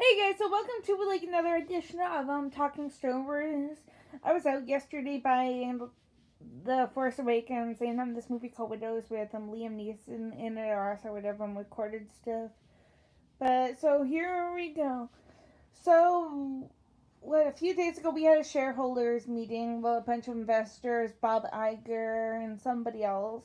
Hey guys, so welcome to like another edition of TalkingStarWars. I was out yesterday buying The Force Awakens and this movie called Widows with Liam Neeson in it, or also whatever recorded stuff. But so here we go. So a few days ago we had a shareholders meeting with a bunch of investors, Bob Iger and somebody else.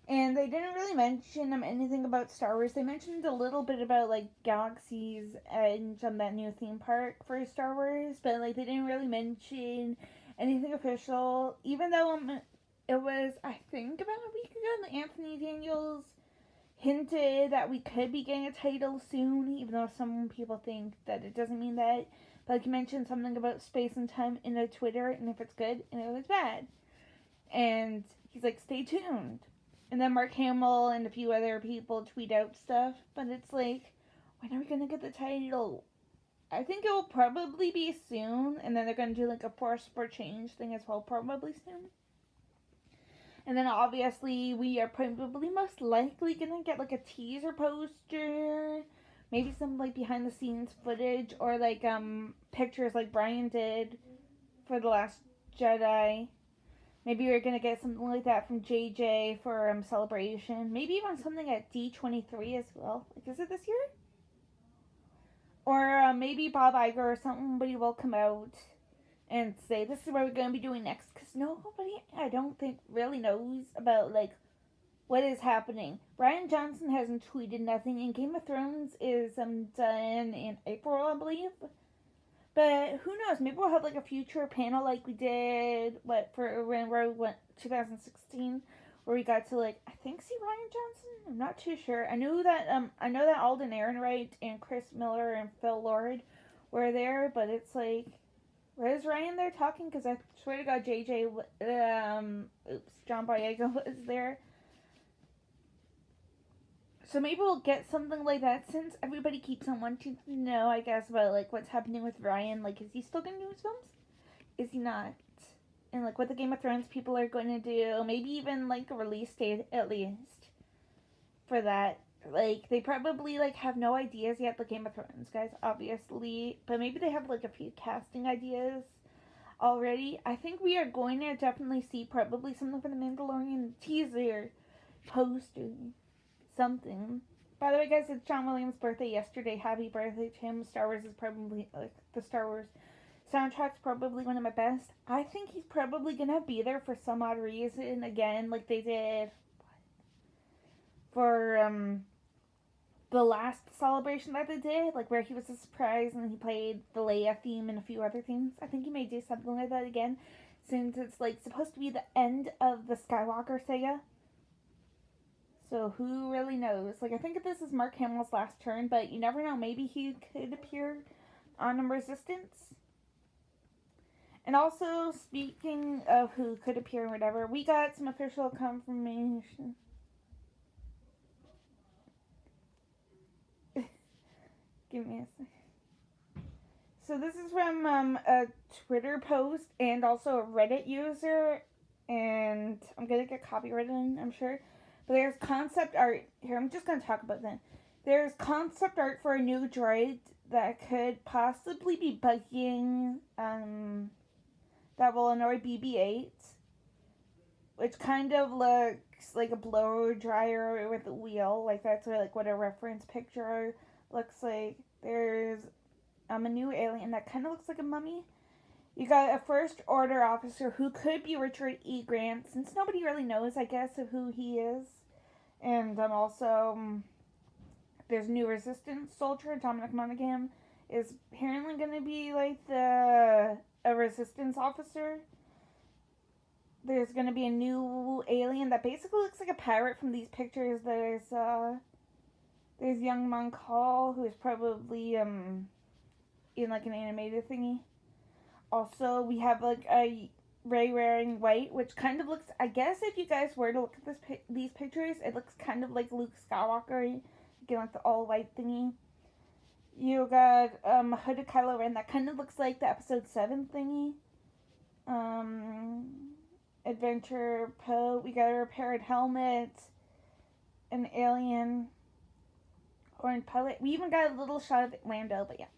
And they didn't really mention anything about Star Wars. They mentioned a little bit about like Galaxy's Edge on that new theme park for Star Wars, but like they didn't really mention anything official. Even though it was, I think, about a week ago that Anthony Daniels hinted that we could be getting a title soon, even though some people think that it doesn't mean that. But like he mentioned something about space and time in a Twitter, and if it's good and if it's bad, and he's like, stay tuned. And then Mark Hamill and a few other people tweet out stuff. But it's like, when are we going to get the title? I think it will probably be soon. And then they're going to do like a Force for Change thing as well, probably soon. And then obviously we are probably most likely going to get like a teaser poster. Maybe some like behind the scenes footage or like pictures like Brian did for The Last Jedi. Maybe we're gonna get something like that from JJ for Celebration. Maybe even something at D23 as well. Like, is it this year? Or maybe Bob Iger or somebody will come out and say this is what we're gonna be doing next. Cause nobody, I don't think, really knows about like what is happening. Ryan Johnson hasn't tweeted nothing, and Game of Thrones is done in April, I believe. But who knows? Maybe we'll have like a future panel like we did for when Rogue went 2016, where we got to like I think see Ryan Johnson. I'm not too sure. I know that Alden Ehrenreich and Chris Miller and Phil Lord were there, but it's like where's Ryan there talking? Because I swear to God, John Boyega was there. So maybe we'll get something like that since everybody keeps on wanting to know, I guess, about like what's happening with Ryan. Like, is he still going to do his films? Is he not? And like what the Game of Thrones people are going to do. Maybe even like a release date at least for that. Like they probably like have no ideas yet. The Game of Thrones guys, obviously, but maybe they have like a few casting ideas already. I think we are going to definitely see probably something for the Mandalorian teaser poster. Something. By the way, guys, it's John Williams' birthday yesterday. Happy birthday to him. Star Wars is probably, like, the Star Wars soundtrack's probably one of my best. I think he's probably gonna be there for some odd reason, again, like they did for, the last celebration that they did, like, where he was a surprise and he played the Leia theme and a few other things. I think he may do something like that again, since it's, like, supposed to be the end of the Skywalker saga. So who really knows? Like I think this is Mark Hamill's last turn, but you never know. Maybe he could appear on Resistance. And also, speaking of who could appear and whatever, we got some official confirmation. Give me a second. So this is from a Twitter post and also a Reddit user, and I'm gonna get copyrighted, I'm sure. But there's concept art here. I'm just gonna talk about that. There's concept art for a new droid that could possibly be bugging. That will annoy BB-8, which kind of looks like a blower dryer with a wheel. Like that's like what a reference picture looks like. There's a new alien that kind of looks like a mummy. You got a First Order officer who could be Richard E. Grant, since nobody really knows, I guess, of who he is. And also, there's new Resistance soldier, Dominic Monaghan, is apparently going to be like a Resistance officer. There's going to be a new alien that basically looks like a pirate from these pictures. There's young Monk Hall, who is probably in like an animated thingy. Also, we have like a Rey wearing white, which kind of looks, I guess if you guys were to look at these pictures, it looks kind of like Luke Skywalker, again like the all white thingy. You got hooded Kylo Ren that kind of looks like the episode 7 thingy. Adventure Poe, we got a repaired helmet, an alien, orange pilot. We even got a little shot of Lando, but yeah,